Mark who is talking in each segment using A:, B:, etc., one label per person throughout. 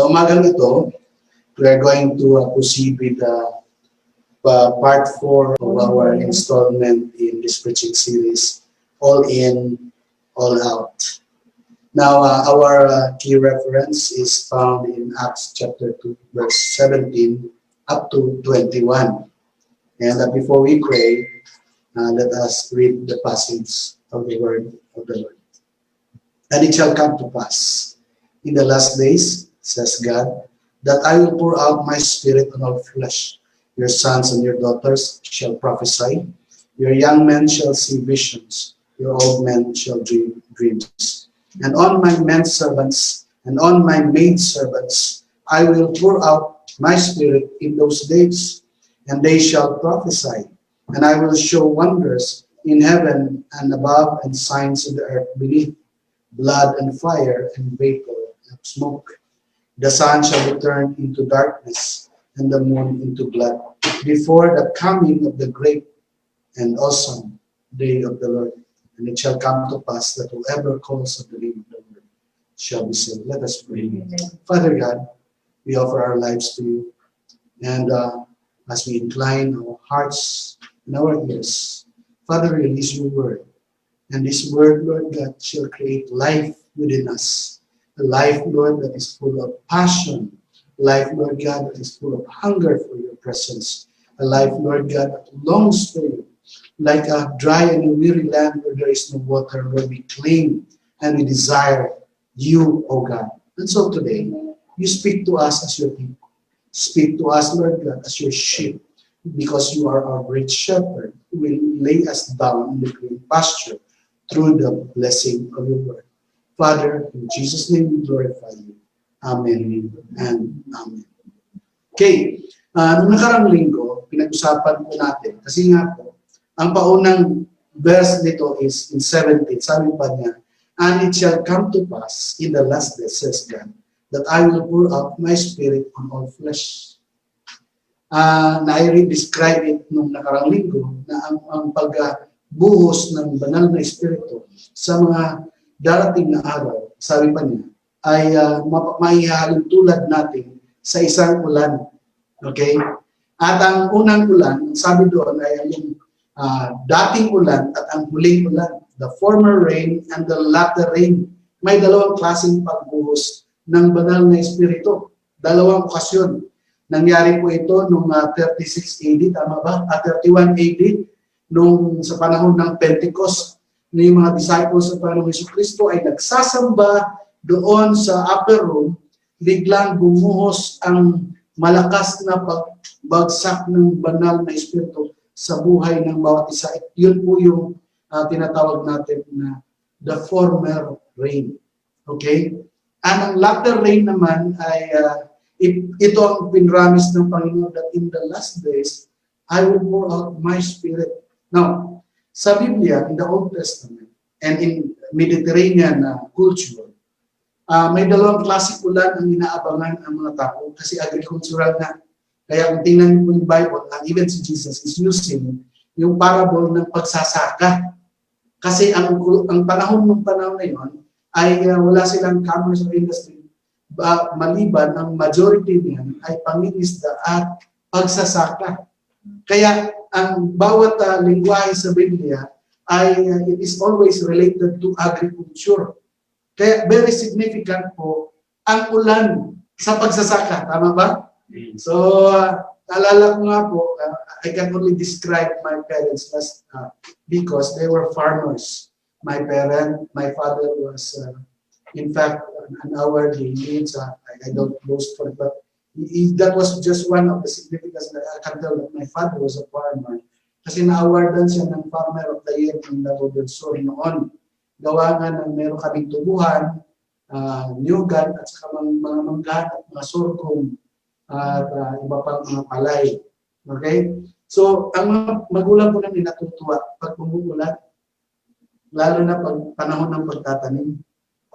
A: Sa umagang ito, we are going to proceed with part 4 of our installment in this preaching series, All In, All Out. Now, our key reference is found in Acts chapter 2, verse 17 up to 21. And before we pray, let us read the passage of the word of the Lord. And it shall come to pass in the last days, says God, that I will pour out my spirit on all flesh. Your sons and your daughters shall prophesy. Your young men shall see visions. Your old men shall dream dreams. And on my men servants and on my maid servants I will pour out my spirit in those days, and they shall prophesy. And I will show wonders in heaven and above, and signs in the earth beneath, blood and fire and vapor of smoke. The sun shall be turned into darkness and the moon into blood before the coming of the great and awesome day of the Lord. And it shall come to pass that whoever calls on the name of the Lord shall be saved. Let us pray. Amen. Father God, we offer our lives to you. And as we incline our hearts and our ears, Father, release your word. And this word, Lord God, shall create life within us. A life, Lord, that is full of passion. A life, Lord God, that is full of hunger for your presence. A life, Lord God, that longs for you. Like a dry and weary land where there is no water, where we claim and we desire you, O God. And so today, you speak to us as your people. Speak to us, Lord God, as your sheep, because you are our great shepherd who will lay us down in the green pasture through the blessing of your word. Father, in Jesus' name we glorify you. Amen and amen. Okay, noong nakarang linggo, pinag-usapan po natin, kasi nga po, ang paunang verse nito is in 17, sabi pa niya, and it shall come to pass in the last days, says God, that I will pour out my spirit on all flesh. Na-describe it nung nakarang linggo, na ang pagbuhos ng banal na espiritu sa mga darating na araw, sabi pa niya, ay maihahalin tulad natin sa isang ulan. Okay? At ang unang ulan, sabi doon ay yung dating ulan at ang huling ulan. The former rain and the latter rain. May dalawang klaseng pagbuhos ng banal na espiritu. Dalawang okasyon. Nangyari po ito noong 36 AD, tama ba? 31 AD, nung sa panahon ng Pentecost, na yung mga disciples sa Panginoong Jesucristo ay nagsasamba doon sa upper room, biglang bumuhos ang malakas na pagbagsak ng banal na espiritu sa buhay ng bawat isa. Yun po yung tinatawag natin na the former rain. Okay? Ang latter rain naman ay ito ang pinramis ng Panginoon that in the last days, I will pour out my spirit. Now, sa Biblia, in the Old Testament, and in Mediterranean culture, may dalawang klaseng ulan ang inaabangan ang mga tao kasi agricultural na. Kaya kung tingnan mo yung Bible, even si Jesus is using yung parable ng pagsasaka. Kasi ang panahon na yun ay wala silang commerce or industry. Maliban, ang majority niyan ay pangingisda at pagsasaka. Kaya ang bawat lingwahe sa Biblia ay it is always related to agriculture. Kaya very significant po ang ulan sa pagsasaka. Tama ba? So, alala ko nga po, I can only describe my parents because they were farmers. My father was, in fact, an hourly wage. I don't boast for it, but that was just one of the significance that I can tell that my father was a farmer. Kasi na-awardan siya ng Farmer of the Year ng Davao Sur noon. Gawa nga ng meron kaming tubuhan, niyugan, at saka mga manggan at mga sorghum, at iba pang mga palay. Okay? So, ang mga magulang ko namin natutuwa pag umuulan, lalo na pag panahon ng pagtatanim.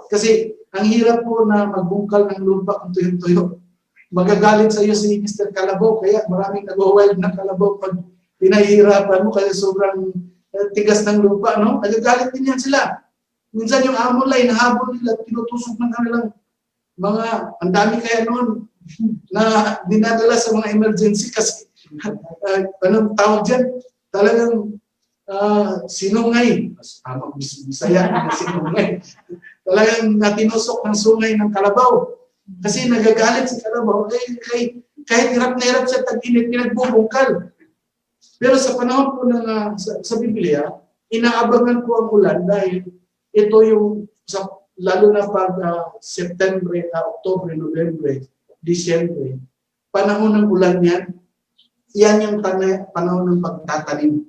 A: Kasi, ang hirap po na magbungkal ng lupa kung tuyo-tuyo. Magagalit sa iyo si Mr. Kalabaw, kaya maraming nag-wild na kalabaw pag pinahihirapan mo kasi sobrang tigas ng lupa, no? Nagagalit din yan sila. Minsan yung amulay, nahabol nila, tinutusok ng kanilang ang dami kaya noon na dinadala sa mga emergency kasi anong tawag dyan? Talagang sinungay. Tama, Bisaya na sinungay. Talagang natinusok ng sungay ng kalabaw. Kasi nagagalit si kalabaw. Kahit hirap na hirap siya tag-init, pinagbubungkal. Pero sa panahon po ng, sa Biblia, inaabangan ko ang ulan dahil ito yung, lalo na pag September, October, November, December, panahon ng ulan yan, yan yung panahon ng pagtatanim.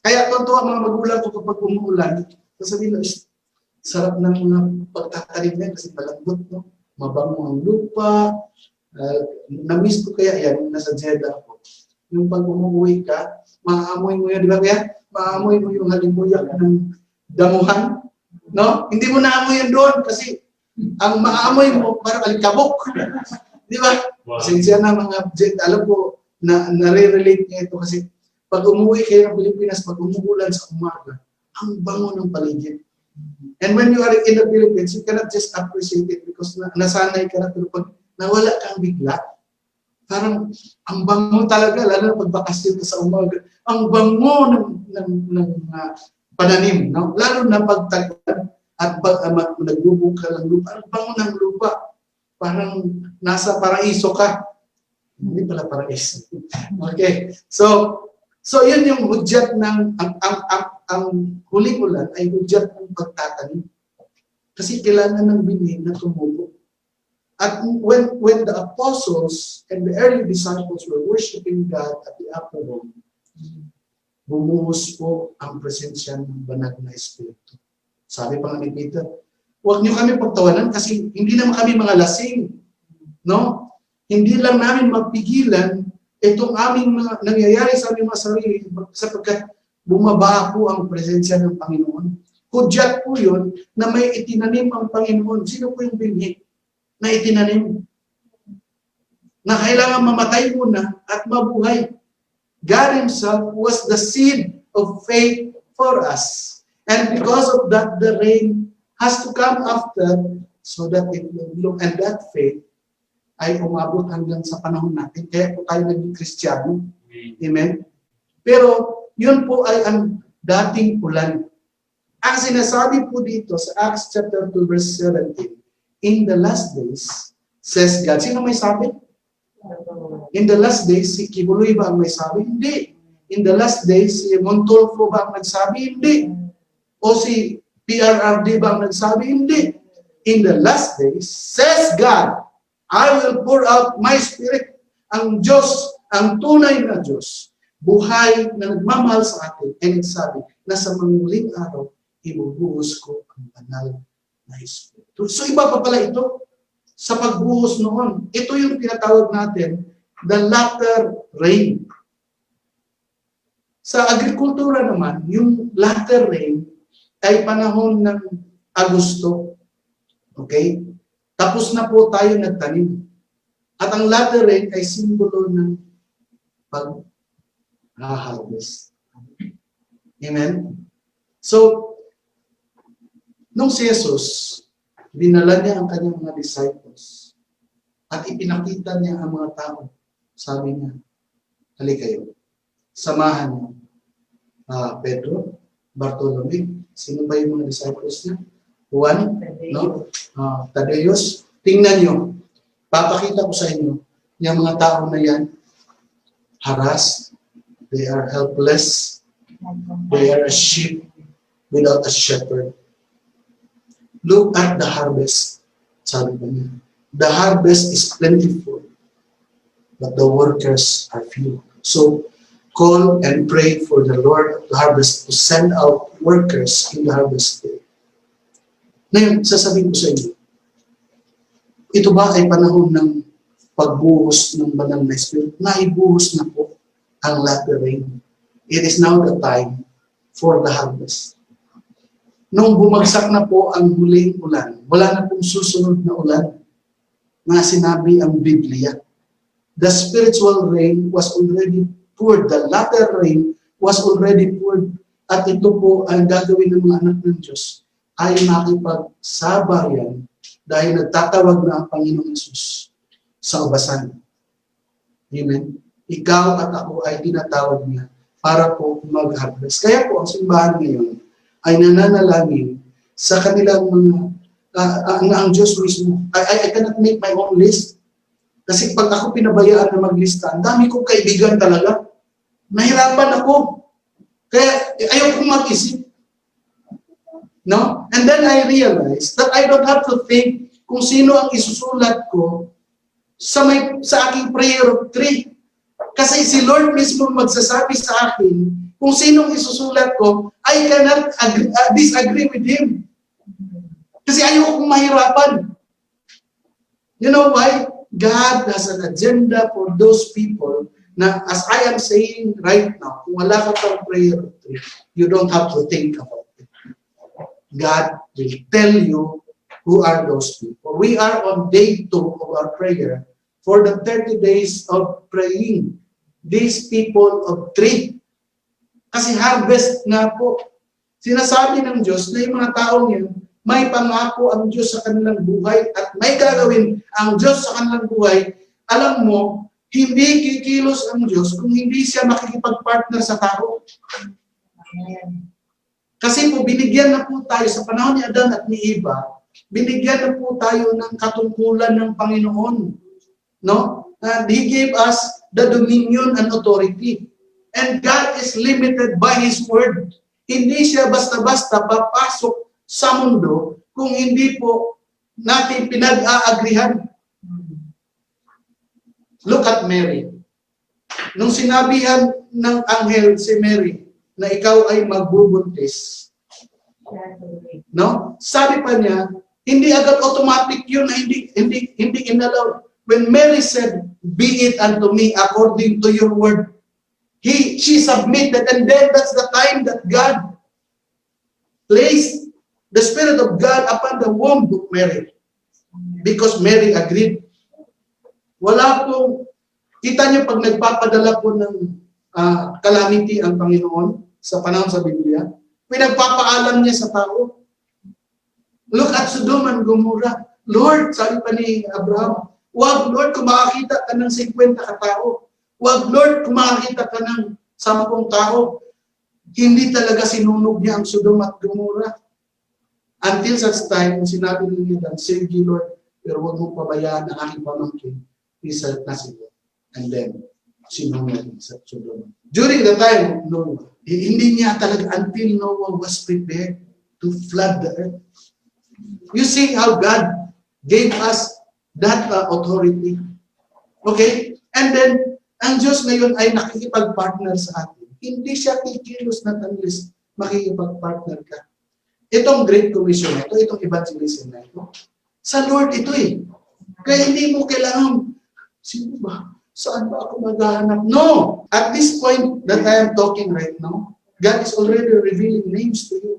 A: Kaya totoo ang mga magulang ko kapag umuulan, sasabihin na, sarap ng mga pagtatanim yan kasi malambot, no? Mabango ang lupa. Na-miss ko kaya yan, nasa Jeddah ako. Yung pag umuwi ka, maamoy mo yan, di ba kaya? Maamoy mo yung halimuyak ng damuhan. No? Hindi mo naamoy yan doon kasi ang maamoy mo parang alikabok. Di ba? Wow. Pasensya na mga Jeddah. Alam ko, nare-relate niya ito kasi pag umuwi kayo ng Pilipinas, pag umuulan sa umaga, ang bango ng paligid. And when you are in the Philippines, you cannot just appreciate it because nasanay ka na, pero pag nawala kang bigla, parang ang bango talaga, lalo na pag bakasyon ka sa umaga, ang bango ng pananim, no? Lalo na pag taglan at pag nagbubong ka ng lupa, ang bango ng lupa, parang nasa paraiso ka. Hindi pala paraiso. Okay, so yun yung hudyat ng, ang huling ulan ay hudyat ng pagtatanim. Kasi kailangan ng binig na tumubo. At when the apostles and the early disciples were worshiping God at the upper room, bumuhos po ang presensya ng banal na Espiritu. Sabi pa nga ni Peter, huwag niyo kami pagtawanan kasi hindi naman kami mga lasing. No? Hindi lang namin mapigilan itong aming mga nangyayari sa aming mga sarili sapagkat bumaba po ang presensya ng Panginoon. Hudyat po yun na may itinanim ang Panginoon. Sino po yung binhi na itinanim? Na kailangan mamatay muna at mabuhay. God Himself was the seed of faith for us. And because of that, the rain has to come after so that it will bloom. And that faith ay umabot hanggang sa panahon natin. Kaya po tayo naging Kristiyano. Amen? Pero yun po ay ang dating ulan. Ang sinasabi po dito sa Acts chapter 2 verse 17, in the last days, says God. Sino may sabi? In the last days, si Kibuloy ba ang may sabi? Hindi. In the last days, si Montolfo ba ang nagsabi? Hindi. O si PRRD ba ang nagsabi? Hindi. In the last days, says God, I will pour out my spirit. Ang Diyos, ang tunay na Diyos, buhay na nagmamahal sa atin, ay nagsabi na sa manghuling araw, ibubuhos ko ang banal na Espiritu. So iba pa pala ito sa pagbuhos noon. Ito yung tinatawag natin, the latter rain. Sa agrikultura naman, yung latter rain ay panahon ng Agosto. Okay? Tapos na po tayo nagtanim. At ang latter rain ay simbolo ng pag-harvest. Amen? So, nung si Jesus, dinala niya ang kanyang mga disciples at ipinakita niya ang mga tao. Sabi niya, halika kayo. Samahan niyo. Pedro, Bartolome, sino ba yung mga disciples niya? Juan, no? Tadeus. Tingnan niyo. Papakita ko sa inyo, yung mga tao na yan, harassed, they are helpless, they are a sheep without a shepherd. Look at the harvest, sabi ba niya. The harvest is plentiful, but the workers are few. So, call and pray for the Lord of the harvest to send out workers in the harvest day. Ngayon, sasabihin ko sa inyo, ito ba ay panahon ng pagbuhos ng banal na Espiritu? Naibuhos na po ang latter rain. It is now the time for the harvest. Nung bumagsak na po ang huling ulan, wala na pong susunod na ulan na sinabi ang Biblia. The spiritual rain was already poured. The latter rain was already poured. At ito po ang gagawin ng mga anak ng Diyos ay makipagsabayan dahil nagtatawag na ang Panginoong Yesus sa ubasan. Amen? Ikaw at ako ay tinatawag niya para po mag-harvest. Kaya po ang simbahan ngayon ay nananalangin sa kanilang mga ang Diyos mismo. I cannot make my own list. Kasi pag ako pinabayaan na maglista, ang dami kong kaibigan talaga. Nahirapan ako. Kaya ayaw kong mag-isip. No? And then I realized that I don't have to think kung sino ang isusulat ko sa aking prayer of 3. Kasi si Lord mismo magsasabi sa akin kung sinong isusulat ko, I cannot disagree with Him. Kasi ayaw kong mahirapan. You know why? God has an agenda for those people na as I am saying right now, kung wala ka pang prayer of 3, you don't have to think about it. God will tell you who are those people. We are on day 2 of our prayer for the 30 days of praying. These people of 3. Kasi harvest na po. Sinasabi ng Diyos na yung mga taong yan, may pangako ang Diyos sa kanilang buhay at may gagawin ang Diyos sa kanilang buhay. Alam mo, hindi kikilos ang Diyos kung hindi siya makikipag-partner sa tao. Kasi po, binigyan na po tayo sa panahon ni Adan at ni Eva, binigyan na po tayo ng katungkulan ng Panginoon. No? And He gave us the dominion and authority. And God is limited by His word. Hindi siya basta-basta papasok sa mundo kung hindi po natin pinag-aagrihan. Look at Mary. Nung sinabihan ng anghel si Mary na ikaw ay magbubuntis, no? Sabi pa niya, hindi agad automatic yun na hindi inalaw. When Mary said, "Be it unto me according to your word," she submitted, and then that's the time that God placed the Spirit of God upon the womb of Mary. Because Mary agreed. Wala pong, kita niyo pag nagpapadala po ng calamity ang Panginoon sa panahon sa Biblia, pinagpapaalam niya sa tao. Look at Sodom and Gomorrah. Lord, sabi pa ni Abraham, wag Lord kung makakita ka ng 50 katao. Wag Lord kung makakita ka ng 10 tao. Hindi talaga sinunog niya ang Sodom at Gomorrah. Until such time, sinabi niya, sige Lord, pero huwag mong pabayaan ang aking pamangkin, result na sila. And then, sinunog sa Sodom. During the time of Noah, hindi niya talaga, until Noah was prepared to flood the earth. You see how God gave us that authority. Okay? And then, ang Diyos ngayon ay nakikipag-partner sa atin. Hindi siya kikilos na unless makikipag-partner ka. Itong Great Commission na ito, itong evangelism na ito, sa Lord ito eh. Kaya hindi mo kailangan, sino ba? Saan ba ako maghahanap? No! At this point that I am talking right now, God is already revealing names to you.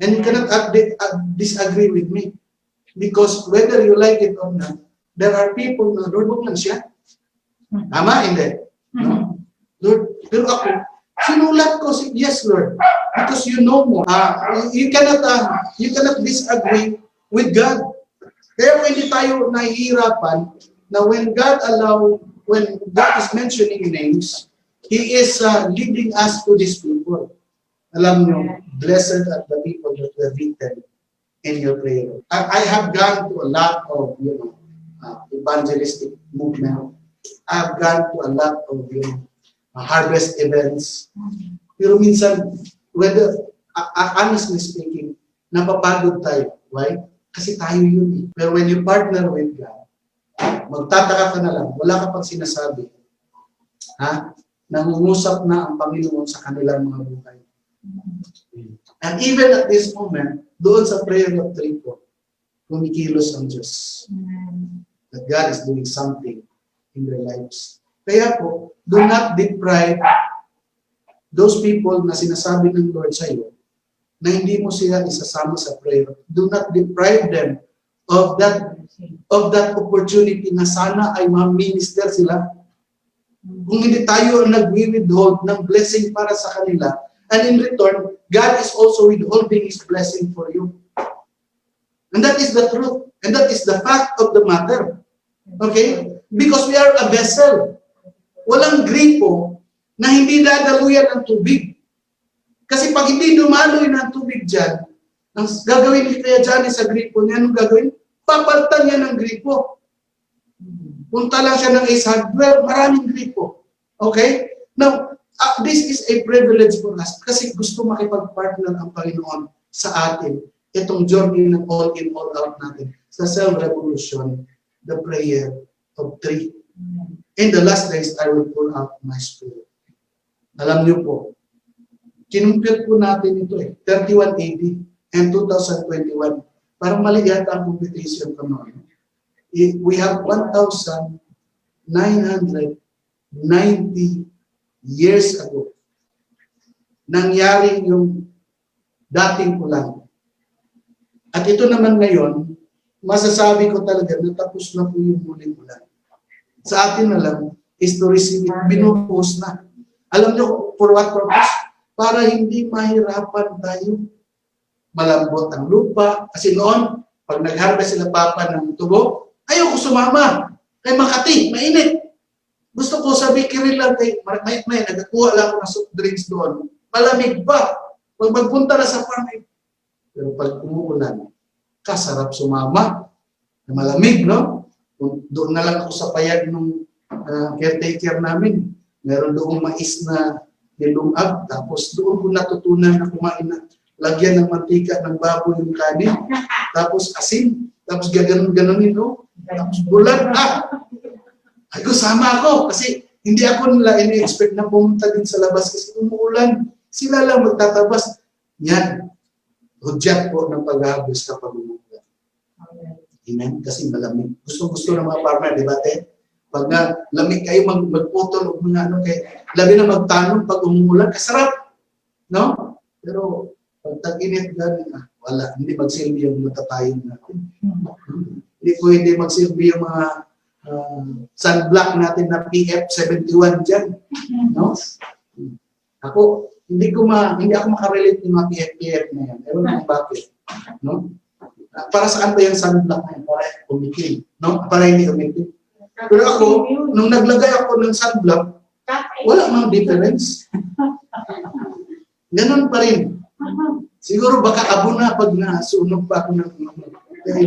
A: And you cannot disagree with me. Because whether you like it or not, there are people na, Lord, huwag lang siya. Tama? Hindi. No? Lord, pero ako, sinulat ko, yes, Lord. Because you know more. You cannot disagree with God. Kaya hindi tayo nahihirapan na when God is mentioning names, He is leading us to these people. Alam nyo, blessed are the people that were written in your prayer. I have gone to a lot of, evangelistic movement. I have gone to a lot of, harvest events. Pero minsan, honestly speaking, napapagod tayo. Why? Kasi tayo yun eh. Pero when you partner with God, magtataka ka na lang, wala ka pang sinasabi. Nangungusap na ang Panginoon sa kanilang mga buhay. And even at this moment, doon sa prayer of 3 po, kumikilos ang Diyos. That God is doing something in their lives. Kaya po, do not deprive those people na sinasabi ng Lord sa iyo na hindi mo sila isasama sa prayer. Do not deprive them of that opportunity na sana ay ma-minister sila. Kung hindi tayo nag-withhold ng blessing para sa kanila, and in return, God is also withholding His blessing for you. And that is the truth. And that is the fact of the matter. Okay? Because we are a vessel. Walang gripo na hindi dadaluyan ng tubig. Kasi pag hindi dumaloy ng tubig dyan, ang gagawin ni Kuya Johnny sa gripo niya, anong gagawin? Papalitan niya ng gripo. Punta lang siya ng isang, well, maraming gripo. Okay? Now, this is a privilege for us kasi gusto makipag-partner ang Panginoon sa atin. Itong journey ng all in, all out natin sa self-revolution, the prayer of 3. In the last days, I will pour out my spirit. Alam niyo po, kinumpit po natin ito 3180 and 2021. Parang mali yata ang computation ko noon. We have 1,990 years ago. Nangyari yung dating ulan. At ito naman ngayon, masasabi ko talaga na tapos na po yung muling ulan. Sa atin na lang, is to receive it, binubuhos na. Alam niyo, for what purpose? Para hindi mahirapan tayo. Malambot ang lupa. Kasi noon, pag nag-harvest sila papa ng tubo, ayoko sumama. Kay Makati, mainit. Gusto ko sabi, kirilan kay may nagkuha lang ako ng soft drinks doon. Malamig ba? Pag magpunta na sa farm, pero pag umuulan, kasarap sumama. Malamig, no? Doon na lang ako sa payag ng caretaker namin. Meron doong mais na nilungag. Tapos doon ko natutunan na kumain na lagyan ng mantika ng baboy yung kanin. Tapos asin. Tapos gaganon-ganonin, no? Tapos bulan. Ay ko, sama ako. Kasi hindi ako nila ini-expect na pumunta din sa labas kasi umuulan. Sila lang magtatabas. Yan. Hudyat po ng pag-harvest kapag umuulan. Amen? Kasi malamig. Gusto-gusto ng mga farmer, di ba, te? Pag lamig kayo magputol o mga ano, labi na magtanong pag umuulan, kasarap. No? Pero pag tag-init gano'n, wala. Hindi magsilbi yung matatayin natin. Hindi pwede magsilbi yung mga sunblock natin na PF71 dyan. No? Ako, hindi ako makarelate ng mga PF na yan. Ewan kung bakit. No? Para saan ba yung sunblock na yan? Para umitim. No? Para hindi umitim. Pero ako, nung naglagay ako ng sunblock, wala mang difference. Ganon pa rin. Siguro baka abo na pag nasunog pa ako ng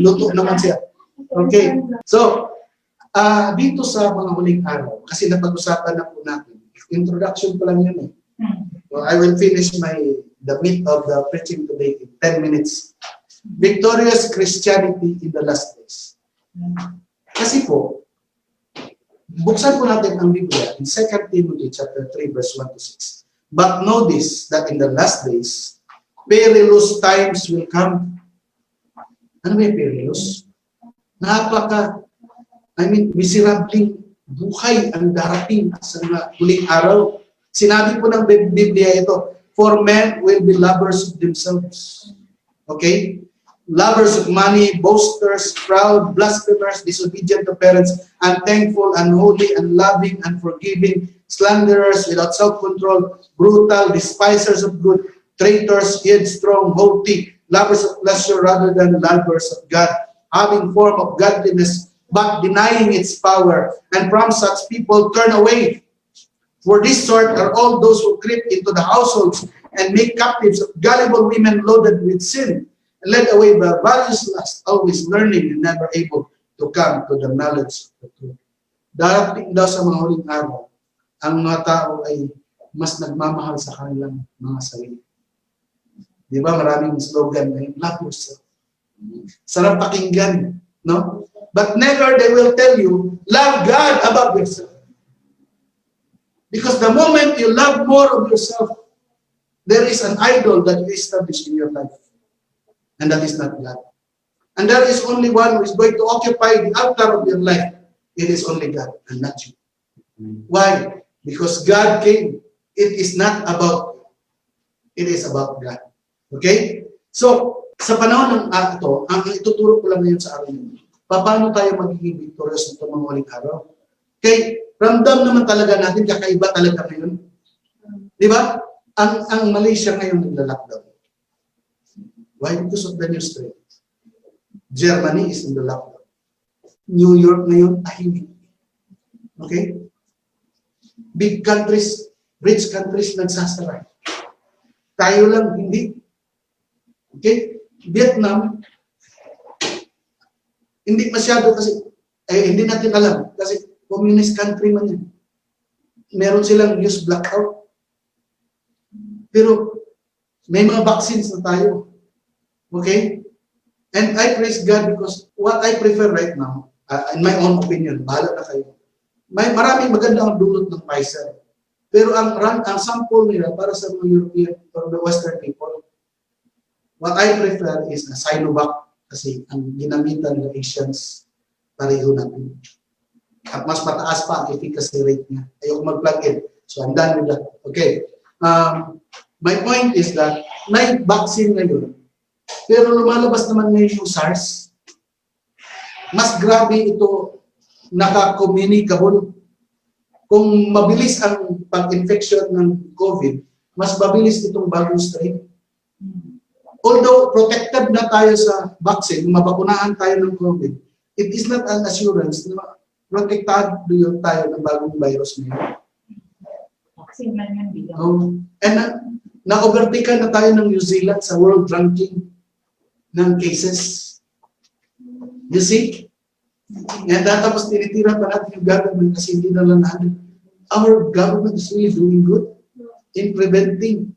A: luto naman siya. Okay. So, dito sa mga huling araw, kasi napag-usapan na po natin, introduction pa lang yun eh. So, I will finish the meat of the preaching today in 10 minutes. Victorious Christianity in the last days. Kasi po, buksan po natin ang Biblia in 2 Timothy chapter 3 verse 1 to 6. But know this, that in the last days, perilous times will come. Ano ba yung perilous? Miserabling buhay ang darating sa mga huling araw. Sinabi po ng Biblia ito, for men will be lovers of themselves. Okay? Lovers of money, boasters, proud, blasphemers, disobedient to parents, unthankful, unholy, unloving, unforgiving, slanderers, without self-control, brutal, despisers of good, traitors, headstrong, haughty, lovers of pleasure rather than lovers of God, having form of godliness, but denying its power. And from such people turn away. For this sort are all those who creep into the households and make captives of gullible women loaded with sin, and led away by various lusts, always learning and never able to come to the knowledge of the truth. Darating daw sa mga huling araw, ang mga tao ay mas nagmamahal sa kanilang mga sarili. Di ba? Maraming slogan ngayon, love yourself. Sarap pakinggan, no? But never they will tell you, love God above yourself. Because the moment you love more of yourself, there is an idol that you establish in your life. And that is not God. And there is only one who is going to occupy the altar of your life. It is only God and not you. Why? Because God came. It is not about you. It is about God. Okay? So, sa panahon ng ito, ang ituturo ko lang ngayon sa amin, paano tayo magiging victorious sa mga huling araw? Okay? Ramdam naman talaga natin, kakaiba talaga ngayon. Di ba? Ang Malaysia ngayon nagla-lockdown. Why? Because of the new strain. Germany is in the lockdown. New York ngayon, tahimik. Okay? Big countries, rich countries nagsasara. Tayo lang, hindi. Okay? Vietnam, hindi masyado kasi, hindi natin alam. Kasi communist country man yan. Meron silang use blackout. Pero may mga vaccines na tayo. Okay? And I praise God because what I prefer right now, in my own opinion, bahala na kayo. Maraming magandang dulot ng Pfizer. Pero ang sample nila para sa mga European or the Western people, what I prefer is a Sinovac kasi ang ginamitan ng Asians pareho natin. At mas mataas pa ang efficacy rate niya. Ayoko mag-plug in. So I'm done with that. Okay. My point is that may vaccine ngayon. Pero lumalabas naman ngayon yung SARS. Mas grabe ito naka-communicable. Kung mabilis ang pag-infection ng COVID, mas mabilis itong bagong strain. Although protected na tayo sa vaccine, mabakunahan tayo ng COVID, it is not an assurance na protektado yun tayo ng bagong virus ngayon.
B: Vaccine man yan, bilang.
A: And na-overtake na tayo ng New Zealand sa world ranking ng cases. You see? And tapos tinitira pa natin yung government kasi hindi na lang natin. Our government is really doing good in preventing.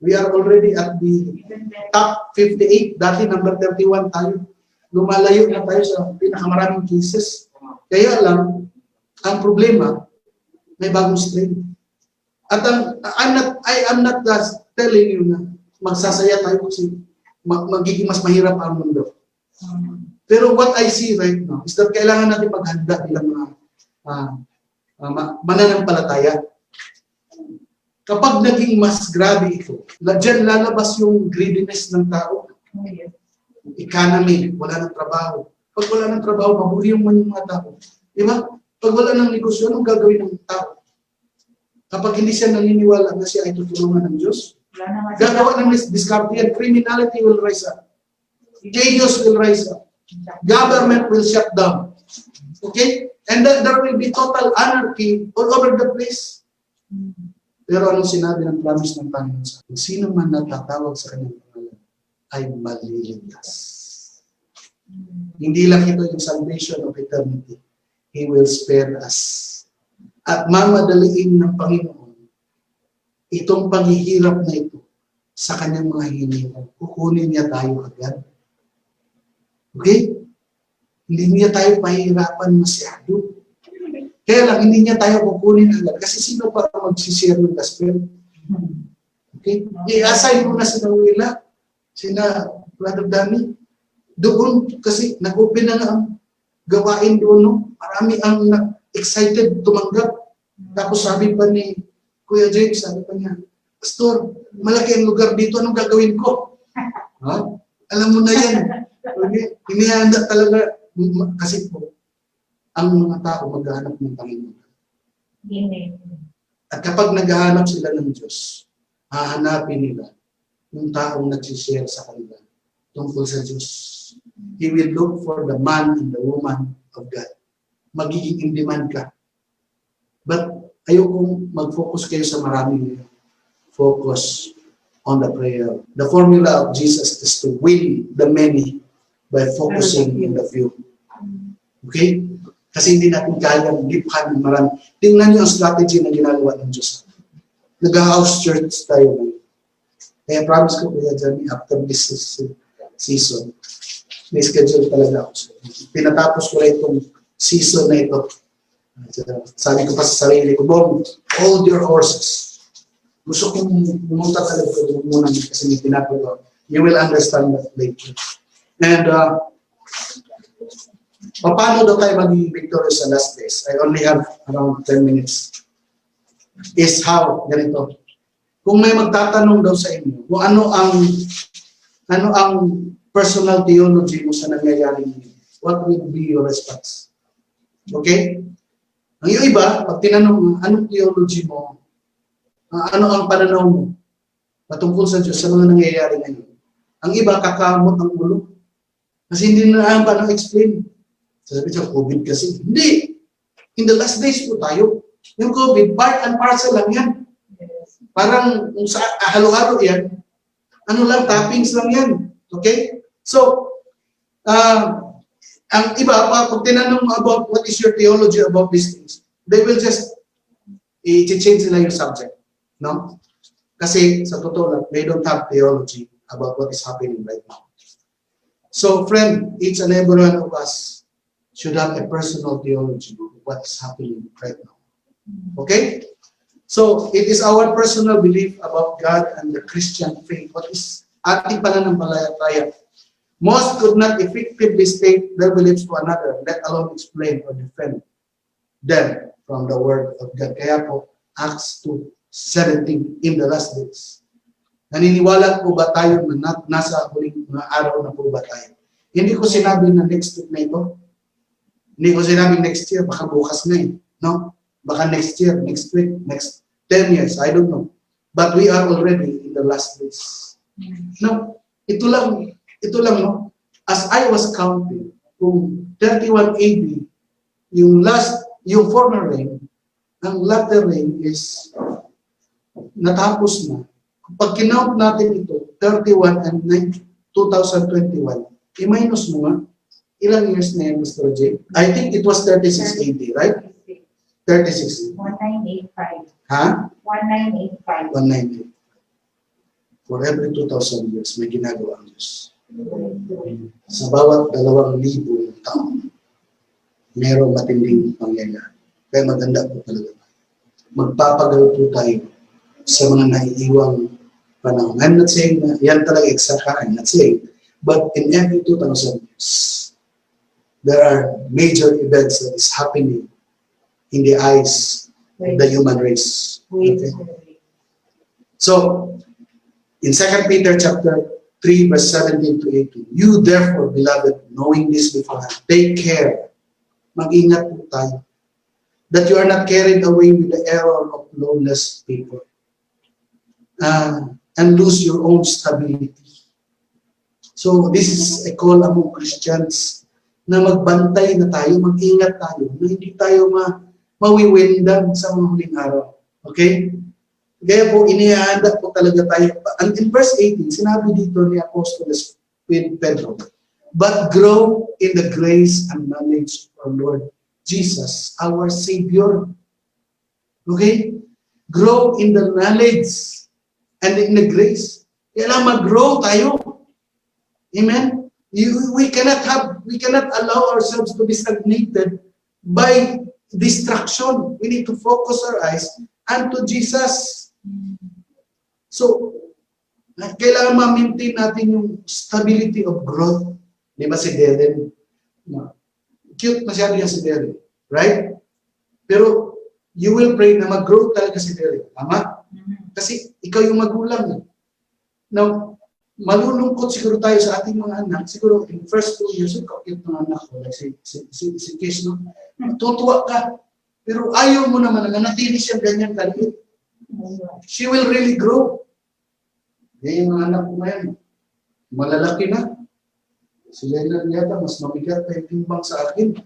A: We are already at the top 58. Dati number 31 tayo. Lumalayo na tayo sa pinakamaraming cases. Kaya lang, ang problema, may bagong strain. At I am not telling you na magsasaya tayo kasi magiging mas mahirap ang mundo. Pero what I see right now is that kailangan natin maghanda bilang mga mananampalataya. Kapag naging mas grabe ito, dyan lalabas yung greediness ng tao. Economy, wala ng trabaho. Pag wala ng trabaho, mahuli yung mga tao. Di ba? Pag wala ng negosyo, anong gagawin ng tao? Kapag hindi siya naniniwala na siya ay tutulungan ng Diyos, gagawa ng diskarte yan, criminality will rise up. Chaos will rise up. Government will shut down. Okay? And then there will be total anarchy all over the place. Pero anong sinabi ng promise ng Panginoon sa akin? Sino man natatawag sa kanyang pangalan ay maliligtas. Hindi lang ito yung salvation of eternity. He will spare us. At mamadaliin ng Panginoon itong paghihirap na ito sa kanyang mga hinihingan. Kukunin niya tayo agad. Okay? Hindi niya tayo pahihirapan masyado. Kaya lang, hindi niya tayo kukunin agad. Kasi sino pa magsishare ng gospel? Okay? I-assign mo na si Willa, sina Brother Danny. Doon, kasi nag-open na ang gawain doon. No? Marami ang excited tumanggap. Tapos sabi pa ni Kuya James, sabi pa niya, Pastor, malaki ang lugar dito, anong gagawin ko? Ha? Alam mo na yan. Okay? Hinihanda talaga. Kasi po, ang mga tao maghahanap ng Panginoon. At kapag naghahanap sila ng Diyos, hahanapin nila yung taong nagsishare sa kanila tungkol sa Diyos. He will look for the man and the woman of God. Magiging in demand ka. But ayokong mag-focus kayo sa maraming focus on the prayer. The formula of Jesus is to win the many by focusing in the few. Okay? Kasi hindi natin kayang liphan ng marami. Tingnan niyo ang strategy na ginagawa ng Diyos. Nag-house church tayo ngayon. Kaya promise ko, Kuya Johnny, after this season, may schedule talaga ako. So, pinatapos ko na itong season na ito. Sabi ko pa sa sarili ko, Bong, hold your horses. Gusto kong pumunta talaga ko muna kasi may pinapagawa. You will understand that later. And, paano daw tayo maging victorious sa last days? I only have around 10 minutes. Is how, ganito. Kung may magtatanong daw sa inyo, kung ano ang personal theology mo sa nangyayari ngayon, what will be your response? Okay? Ang yung iba, pag tinanong, anong theology mo, ano ang pananaw mo patungkol sa Diyos sa mga nangyayari ngayon? Ang iba, kakamot ang ulo. Kasi hindi na alam paano explain. Sabi siya, COVID kasi. Hindi. In the last days po tayo. Yung COVID, part and parcel lang yan. Parang kung sa halo-halo yan, ano lang, toppings lang yan. Okay? So, ang iba, pag tinanong mo about what is your theology about these things, they will just i-change nila yung subject. No? Kasi sa totoo lang, they don't have theology about what is happening right now. So, friend, each and every one of us should have a personal theology of what is happening right now. Okay? So, it is our personal belief about God and the Christian faith. What is ating pananampalataya? Most could not effectively state their beliefs to another, let alone explain or defend them from the Word of God. Kaya po, Acts 2:17, in the last days. Naniniwala po ba tayo na nasa huling mga araw na po ba tayo? Hindi ko sinabi na next week na ito. Hindi ko sinabi next year, baka bukas na eh. No? Baka next year, next week, next 10 years, I don't know. But we are already in the last days. No? Ito lang, no? As I was counting, kung 31 AD, yung former reign, ang latter reign is natapos na. Pag kinount natin ito, 31 and 2021, i-minus mo nga, ilang years na yan, Mr. J? I think it was 36 AD, right? 36.
B: 1985.
A: Ha?
B: 1985.
A: 198. For every 2,000 years, may ginagawa ang Diyos. Sa bawat 2,000 taon, mayroong matinding pangyayari. Kaya maganda po talaga. Magpapagal po tayo sa mga naiiwang panahon. I'm not saying na yan talaga exact, I'm not saying. But in every 2,000 years, there are major events that is happening in the eyes of the human race. Okay? So, in 2 Peter chapter 3, verse 17 to 18, you therefore, beloved, knowing this beforehand, take care, mag-ingat po tayo, that you are not carried away with the error of lawless people, and lose your own stability. So, this is a call among Christians na magbantay na tayo, mag-ingat tayo, na hindi tayo mawiwindang sa mga huling araw. Okay? Kaya po, inihahanda po talaga tayo. And in verse 18, sinabi dito ni Apostol Pedro, but grow in the grace and knowledge of our Lord Jesus, our Savior. Okay? Grow in the knowledge and in the grace. Kaya lang mag-grow tayo. Amen? We cannot allow ourselves to be stagnated by distraction. We need to focus our eyes unto Jesus. So, kailangan ma-maintain natin yung stability of growth. Di ba si Darren? Cute masyado yan si Darren. Right? Pero, you will pray na mag-grow talaga si Darren. Tama? Kasi ikaw yung magulang. Now, malulungkot siguro tayo sa ating mga anak. Siguro, in first 2 years, cute ng anak ko. Like si Kish, no? Tutuwa ka. Pero ayaw mo naman na nanatili siya ganyan kaliit. She will really grow. Yan yung mga anak ko ngayon. Malalaki na. Si Leonard yata, mas mabigat pa yung timbang sa akin.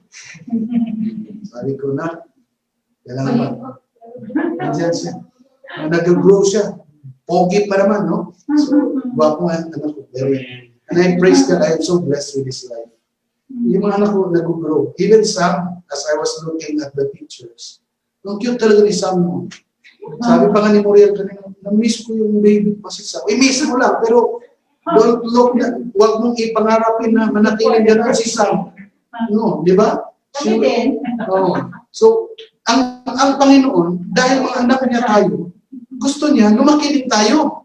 A: Sabi ko na, kailangan ba? Nandiyan siya. Nag-grow siya. Pogi pa naman, no? So, wapo nga anak ko. And I praise God, I am so blessed with this life. Yung mga anak ko nag-grow. Even Sam, as I was looking at the pictures, ang cute talaga ni Sam mo. Sabi pa nga ni Muriel kanina, na-miss ko yung baby pa si Sam. I-miss mo lang, pero don't look na, huwag mong ipangarapin na manatiling gano'n si Sam. No, di ba?
B: Kami din.
A: Oh. So, ang Panginoon, dahil mga anak niya tayo, gusto niya, lumaki din tayo.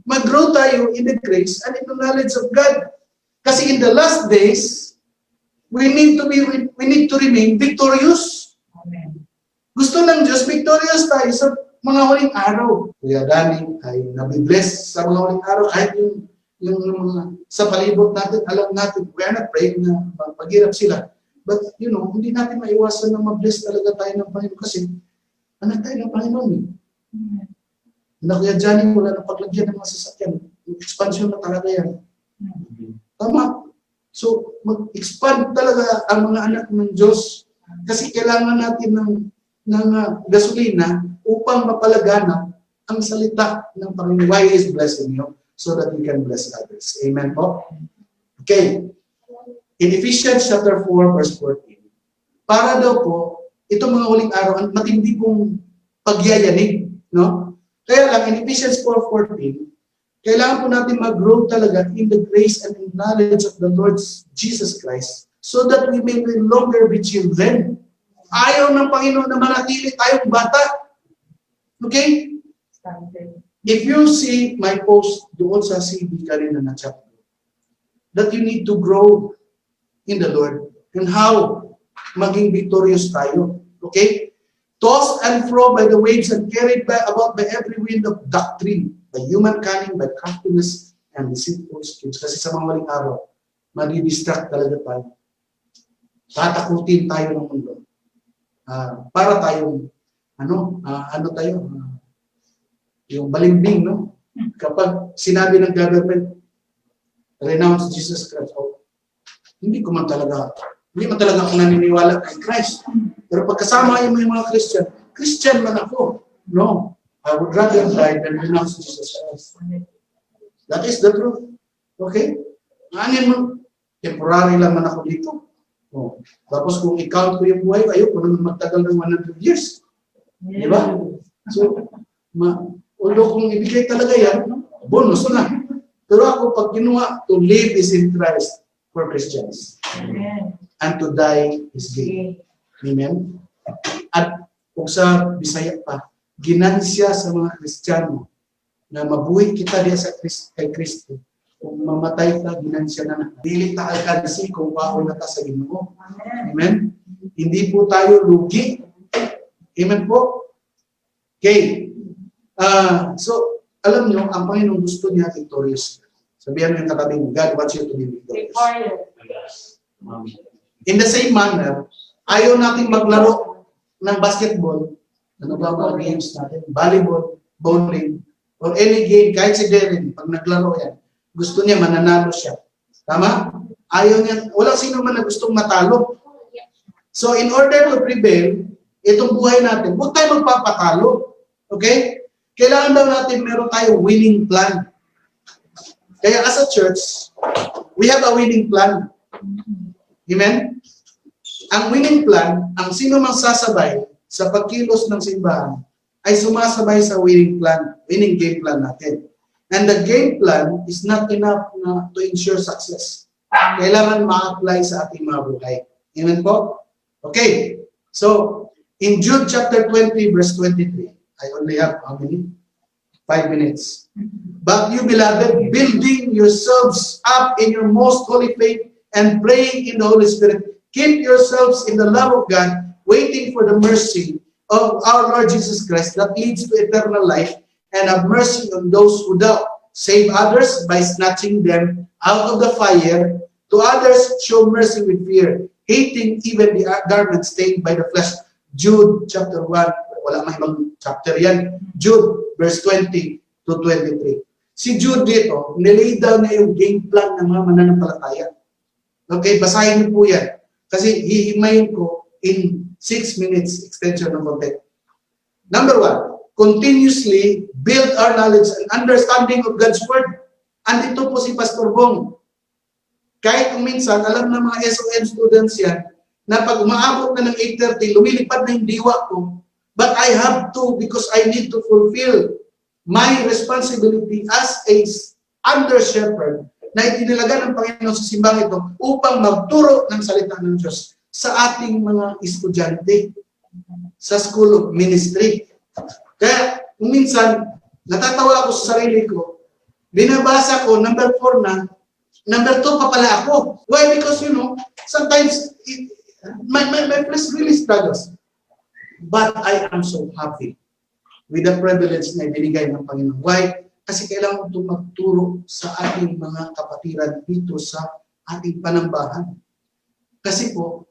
A: Mag-grow tayo in the grace and in the knowledge of God. Kasi in the last days, we need to remain victorious.
B: Amen.
A: Gusto ng Diyos, victorious tayo sa mga huling araw. Kuya Danny ay nabibless sa mga huling araw. Kahit yung mga sa palibot natin, alam natin, we are not praying na paghirap sila. But, hindi natin maiwasan na mabless talaga tayo ng Panginoon kasi anak tayo ng Panginoon. Na Kuya Johnny, wala na paglagyan ng mga sasakyan. Expansion na talaga yan. Tama. So, mag-expand talaga ang mga anak ng Diyos kasi kailangan natin ng gasolina upang mapalaganap ang salita ng Panginoon. Why is blessing you? So that we can bless others. Amen po? Okay. In Ephesians chapter 4, verse 14, para daw po, itong mga huling araw, matindi pong pagyayanig. No? Kaya lang, in Ephesians 4:14, kailangan po natin mag-grow talaga in the grace and in knowledge of the Lord Jesus Christ so that we may no longer be children. Ayaw ng Panginoon na manatili tayong bata. Okay? If you see my post doon sa CB kanina na chapter, that you need to grow in the Lord and how maging victorious tayo. Okay? Tossed and fro by the waves and carried about by every wind of doctrine, by human cunning, by craftiness, and deceitful schemes. Kasi sa mga waling araw, madi-distract talaga tayo. Tatakutin tayo ng mundo. Para tayong, yung balimbing, no? Kapag sinabi ng government, renounce Jesus Christ, hindi man talaga ako naniniwala kay Christ. Pero pagkasama yung mga Christian man ako. No. I would rather die than renounce Jesus Christ. That is the truth. Okay? Ngayon mo, temporary lang man ako dito. Tapos kung i-count ko yung buhay, ayoko naman magtagal ng 100 years. Di ba? So, although kung ibigay talaga yan, bonus na. Pero ako, pag ginawa, to live is in Christ for Christians.
B: Amen.
A: And to die is gain. Amen? At kung sa Bisaya pa, ginansya sa mga Kristiyano na mabuhay kita diya kay Kristo. Kung mamatay ka, ginansya na. Dili ta alkansi kung paon na ta sa Ginoo. Amen? Hindi po tayo lugi. Amen po? Okay. So, alam nyo, ang Panginoon gusto niya victorious. Sabihan mo yung katabi mo, God wants you to be victorious. In the same manner, ayaw natin maglaro ng basketball, ano ba mga games natin, volleyball, bowling, or any game, kahit si Darren, pag naglaro yan, gusto niya mananalo siya. Tama? Ayaw niya, walang sino man na gustong matalo. So in order to prevail, itong buhay natin, huwag tayo magpapatalo. Okay? Kailangan daw natin meron tayong winning plan. Kaya as a church, we have a winning plan. Amen? Ang winning plan, ang sino mang sasabay sa pagkilos ng simbahan ay sumasabay sa winning game plan natin. And the game plan is not enough to ensure success. Kailangan ma-apply sa ating mga buhay. Amen po? Okay. So, in Jude chapter 20, verse 23, I only have how many? 5 minutes. But you, beloved, building yourselves up in your most holy faith and praying in the Holy Spirit, keep yourselves in the love of God, waiting for the mercy of our Lord Jesus Christ that leads to eternal life, and have mercy on those who doubt. Save others by snatching them out of the fire. To others, show mercy with fear, hating even the garment stained by the flesh. Jude chapter 1, wala may ibang chapter yan. Jude, verse 20 to 23. Si Jude dito, nilay down na yung game plan ng mga mananampalataya. Okay, basahin niyo po yan. Kasi hihimayin ko in 6 minutes extension ng content. Number 1, continuously build our knowledge and understanding of God's Word. Andito po si Pastor Bong. Kahit kung minsan, alam ng mga SOM students yan, na pag umaabot na ng 8:30, lumilipad na yung diwa ko. But I have to because I need to fulfill my responsibility as a under shepherd na itinilaga ng Panginoon sa simbahan ito upang magturo ng salita ng Diyos sa ating mga estudyante sa School of Ministry. Kaya, kung minsan, natatawa ako sa sarili ko, binabasa ko, number 4 na, number 2 pa pala ako. Why? Because, sometimes, my flesh really struggles. But I am so happy with the privilege na ibinigay ng Panginoon. Why? Kasi kailangan itong magturo sa ating mga kapatiran dito sa ating panambahan. Kasi po,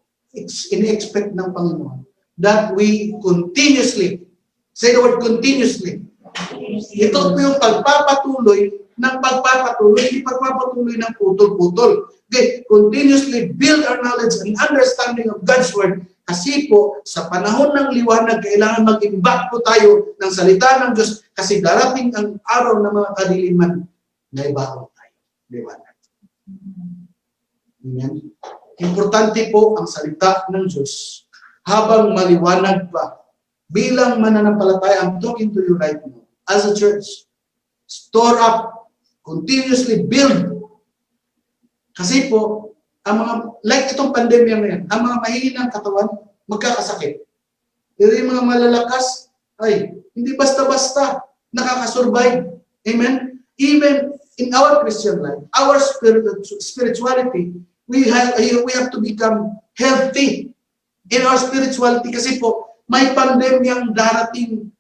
A: ini-expect ng Panginoon that we continuously, say the word continuously, Ito po yung pagpapatuloy hindi pagpapatuloy ng putol-putol. Okay, continuously build our knowledge and understanding of God's Word. Kasi po, sa panahon ng liwanag, kailangan mag-imbak po tayo ng salita ng Diyos kasi darating ang araw ng mga kadiliman na ibaon tayo. Liwanag. Amen? Importante po ang salita ng Diyos habang maliwanag pa. Bilang mananampalataya, I'm talking to you right now. As a church, store up, continuously build. Kasi po, ang mga, like itong pandemya ngayon, ang mga mahihinang katawan, magkakasakit. Pero yung mga malalakas, ay, hindi basta-basta nakakasurvive. Amen? Even in our Christian life, our spirituality, we have to become healthy in our spirituality kasi po, may pandemyang darating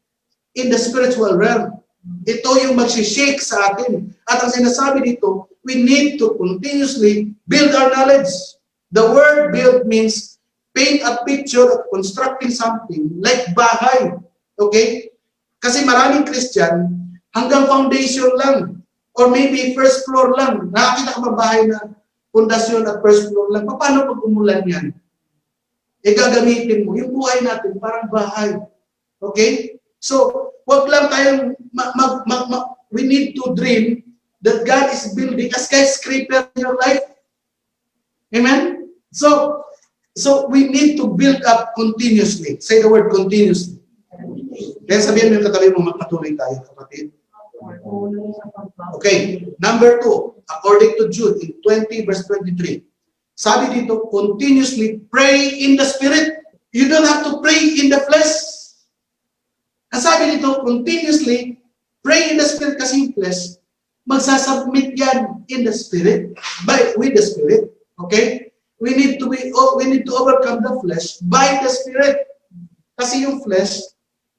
A: in the spiritual realm. Ito yung magsishake sa atin. At ang sinasabi dito, we need to continuously build our knowledge. The word build means paint a picture of constructing something like bahay. Okay? Kasi maraming Christian, hanggang foundation lang. Or maybe first floor lang. Nakakita ka ba bahay na pundasyon at first floor lang? Paano pag umulan yan? E gagamitin mo. Yung buhay natin, parang bahay. Okay? So, wag lang tayong, we need to dream that God is building a skyscraper in your life. Amen? So we need to build up continuously. Say the word continuously. Kaya sabihin mo yung katabi mo, magpatuloy tayo, kapatid. Okay, number 2, according to Jude in 20 verse 23. Sabi dito, continuously pray in the Spirit. You don't have to pray in the flesh. Ang sabi dito, continuously pray in the Spirit kasi yung flesh, magsasubmit yan in the Spirit, with the Spirit. Okay? We need to overcome the flesh by the Spirit. Kasi yung flesh,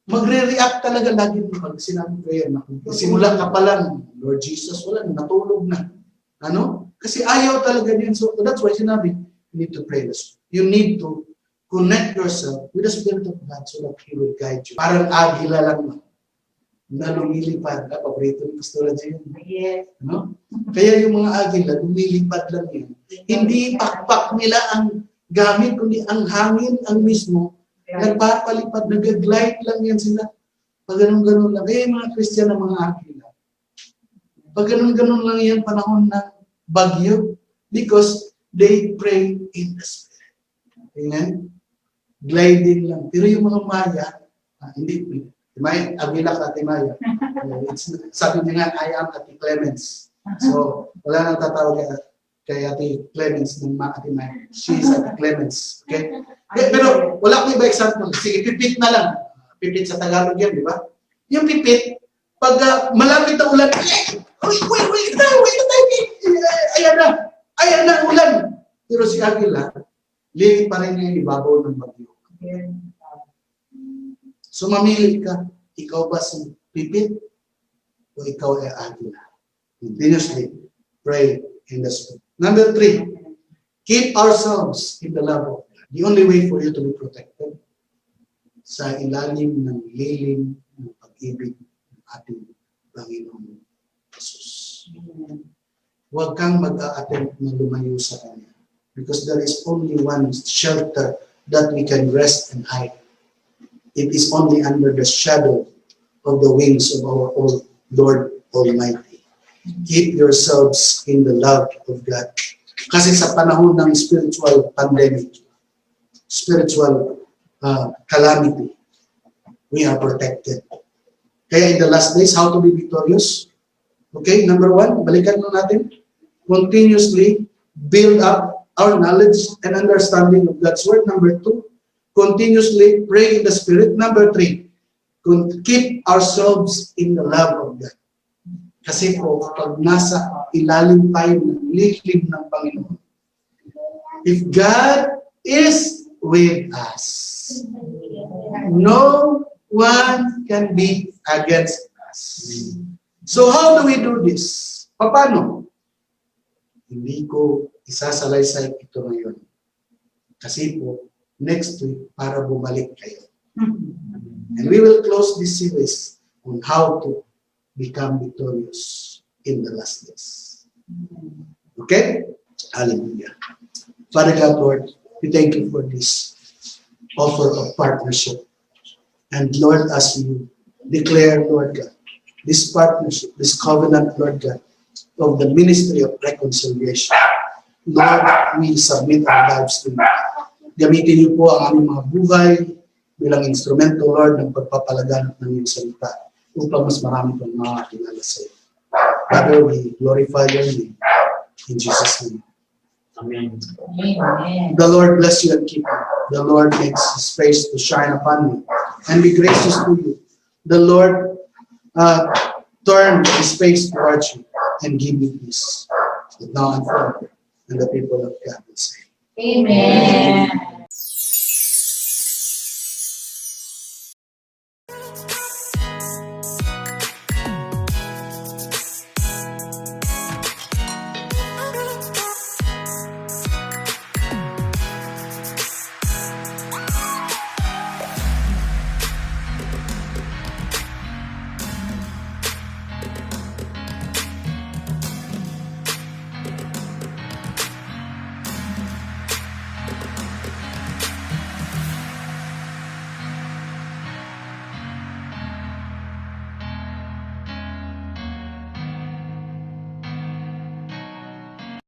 A: magre-react talaga lagi pag sinabi ko yan. Simula ka pa lang, Lord Jesus, wala, natulog na. Ano? Kasi ayaw talaga din. So that's why sinabi, you need to pray this. You need to connect yourself with the Spirit of God so that He will guide you. Parang agila lang na lumilipad. Paborito ni Pastora Jane.
B: Yes.
A: No? Kaya yung mga agila, lumilipad lang yan. Hindi pakpak nila ang gamit, kundi ang hangin, ang mismo, nagpapalipad, nag-glide lang yan sila. Pag ganun-ganun lang. Kaya yung mga Christian na mga agila. Pag ganun-ganun lang yan panahon ng bagyo because they pray in the Spirit. Amen? Gliding lang. Pero yung mga Maya, hindi. Maya, Agila ka, Ate Maya. Sabi niya nga, I am Ate Clemens. So, wala nang tatawag kay Ate Clemens ng mga Ate Maya. She is Ate Clemens. Okay? Pero wala ko iba example. Sige, pipit na lang. Pipit sa Tagalog yan, di ba? Yung pipit, pag malapit na ulan, wait na, ayan na ulan. Pero si Agila, lilit pa rin niya yung ibabaw ng bagyo. So mamili ka, ikaw ba si pipit o ikaw ay Agila? Continuously pray in the Spirit. Number 3, keep ourselves in the love of God. The only way for you to be protected sa ilalim ng lilim ng pag-ibig ng ating Panginoon Jesus. Huwag kang mag-a-attempt na lumayo sa Kanya because there is only one shelter that we can rest and hide. It is only under the shadow of the wings of our Lord Almighty. Keep yourselves in the love of God. Kasi sa panahon ng spiritual pandemic, spiritual calamity, we are protected. Kaya in the last days, how to be victorious? Okay, number 1, balikan lang natin. Continuously build up our knowledge and understanding of God's Word. Number 2, continuously pray in the Spirit. Number 3, keep ourselves in the love of God. Kasi po, pag nasa ilalim tayo ng lilim ng Panginoon, if God is with us, no one can be against us. So how do we do this? Paano? Hindi ko isasalaysay ito ngayon. Kasi po, next week, para bumalik kayo. And we will close this series on how to become victorious in the last days. Okay? Hallelujah. Father God, Lord, we thank you for this offer of partnership. And Lord, as we declare, Lord God, this partnership, this covenant, Lord God, of the ministry of reconciliation, Lord, we submit our lives to you. Gamitin niyo po ang aming mga buhay bilang instrumento, Lord, ng pagpapalaganap ng iyong salita upang mas marami pang makakilala sa iyo. Father, we glorify your name. In Jesus' name.
C: Amen.
B: Amen.
A: The Lord bless you and keep you. The Lord makes his face to shine upon you and be gracious to you. The Lord turn his face towards you and give you peace. Now and forever. And the people of God will say,
B: Amen.